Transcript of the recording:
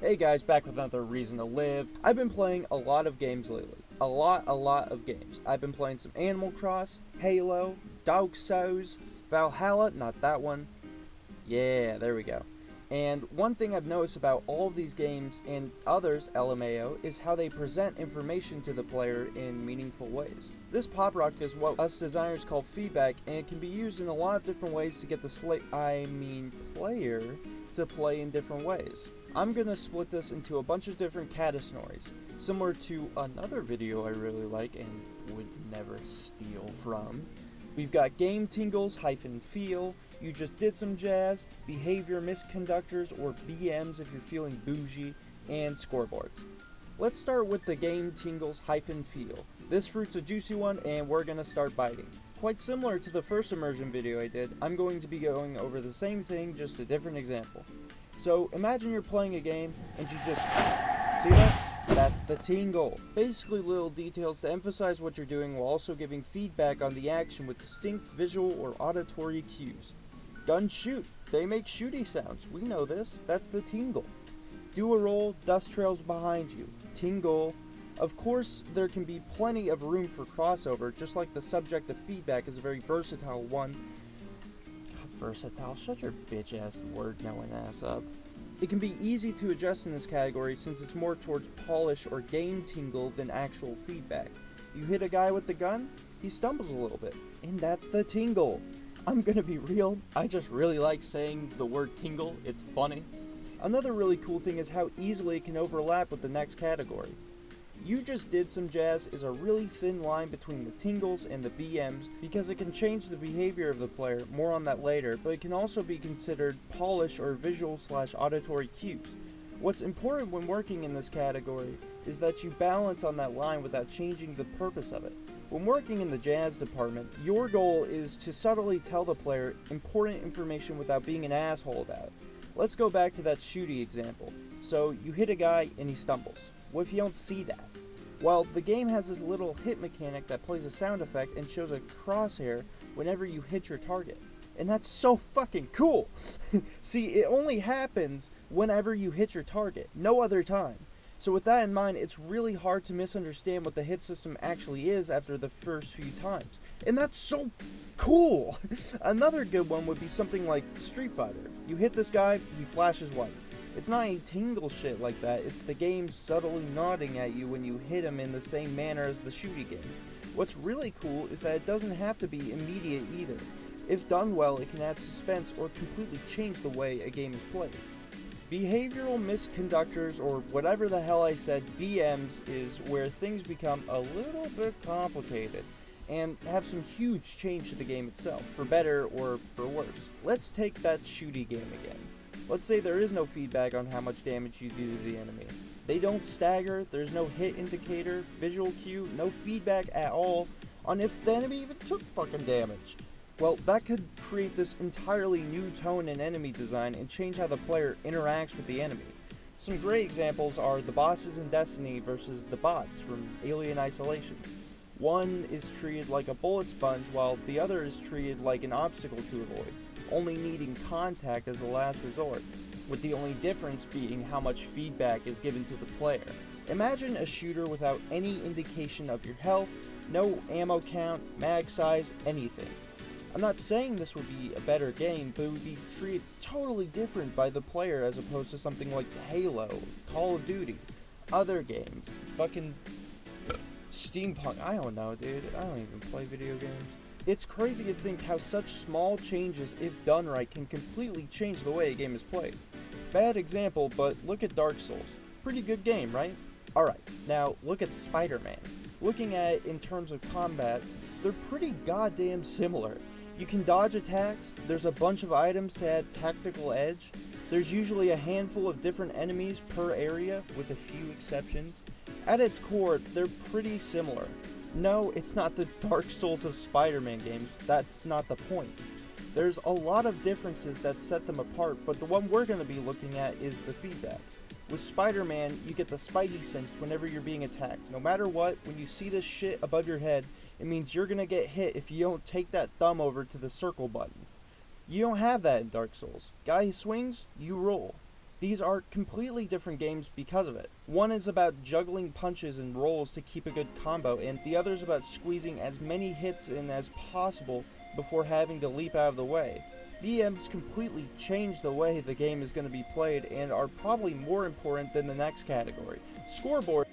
Hey guys, back with another Reason to Live. I've been playing a lot of games lately. A lot of games. I've been playing some Animal Cross, Halo, Dark Souls, Valhalla, not that one. Yeah, there we go. And one thing I've noticed about all of these games and others, LMAO, is how they present information to the player in meaningful ways. This pop rock is what us designers call feedback, and it can be used in a lot of different ways to get the player to play in different ways. I'm gonna split this into a bunch of different categories, similar to another video I really like and would never steal from. We've got game tingles - feel, you just did some jazz, behavior misconductors or BMs if you're feeling bougie, and scoreboards. Let's start with the game tingles - feel. This fruit's a juicy one and we're gonna start biting. Quite similar to the first immersion video I did, I'm going to be going over the same thing, just a different example. So imagine you're playing a game and you just, see that? That's the tingle. Basically little details to emphasize what you're doing while also giving feedback on the action with distinct visual or auditory cues. Gun shoot. They make shooty sounds. We know this. That's the tingle. Do a roll, dust trails behind you. Tingle. Of course, there can be plenty of room for crossover, just like the subject of feedback is a very versatile one. Versatile, shut your bitch ass word knowing ass up. It can be easy to adjust in this category since it's more towards polish or game tingle than actual feedback. You hit a guy with the gun, he stumbles a little bit, and that's the tingle. I'm gonna be real, I just really like saying the word tingle, it's funny. Another really cool thing is how easily it can overlap with the next category. You just did some jazz is a really thin line between the tingles and the BMs because it can change the behavior of the player, more on that later, but it can also be considered polish or visual / auditory cues. What's important when working in this category is that you balance on that line without changing the purpose of it. When working in the jazz department, your goal is to subtly tell the player important information without being an asshole about it. Let's go back to that shooty example. So you hit a guy and he stumbles. What if you don't see that? Well, the game has this little hit mechanic that plays a sound effect and shows a crosshair whenever you hit your target. And that's so fucking cool! See, it only happens whenever you hit your target, no other time. So with that in mind, it's really hard to misunderstand what the hit system actually is after the first few times. And that's so cool! Another good one would be something like Street Fighter. You hit this guy, he flashes white. It's not a tingle shit like that, it's the game subtly nodding at you when you hit him in the same manner as the shooty game. What's really cool is that it doesn't have to be immediate either. If done well, it can add suspense or completely change the way a game is played. Behavioral misconductors, or whatever the hell I said, BMs, is where things become a little bit complicated and have some huge change to the game itself, for better or for worse. Let's take that shooty game again. Let's say there is no feedback on how much damage you do to the enemy. They don't stagger, there's no hit indicator, visual cue, no feedback at all on if the enemy even took fucking damage. Well, that could create this entirely new tone in enemy design and change how the player interacts with the enemy. Some great examples are the bosses in Destiny versus the bots from Alien Isolation. One is treated like a bullet sponge while the other is treated like an obstacle to avoid, only needing contact as a last resort, with the only difference being how much feedback is given to the player. Imagine a shooter without any indication of your health, no ammo count, mag size, anything. I'm not saying this would be a better game, but it would be treated totally different by the player as opposed to something like Halo, Call of Duty, other games, fucking Steampunk, I don't know dude, I don't even play video games. It's crazy to think how such small changes, if done right, can completely change the way a game is played. Bad example, but look at Dark Souls. Pretty good game, right? Alright, now look at Spider-Man. Looking at it in terms of combat, they're pretty goddamn similar. You can dodge attacks, there's a bunch of items to add tactical edge, there's usually a handful of different enemies per area, with a few exceptions. At its core, they're pretty similar. No, it's not the Dark Souls of Spider-Man games, that's not the point. There's a lot of differences that set them apart, but the one we're going to be looking at is the feedback. With Spider-Man, you get the Spidey sense whenever you're being attacked. No matter what, when you see this shit above your head, it means you're going to get hit if you don't take that thumb over to the circle button. You don't have that in Dark Souls. Guy swings, you roll. These are completely different games because of it. One is about juggling punches and rolls to keep a good combo, and the other is about squeezing as many hits in as possible before having to leap out of the way. BMs completely change the way the game is going to be played and are probably more important than the next category. Scoreboard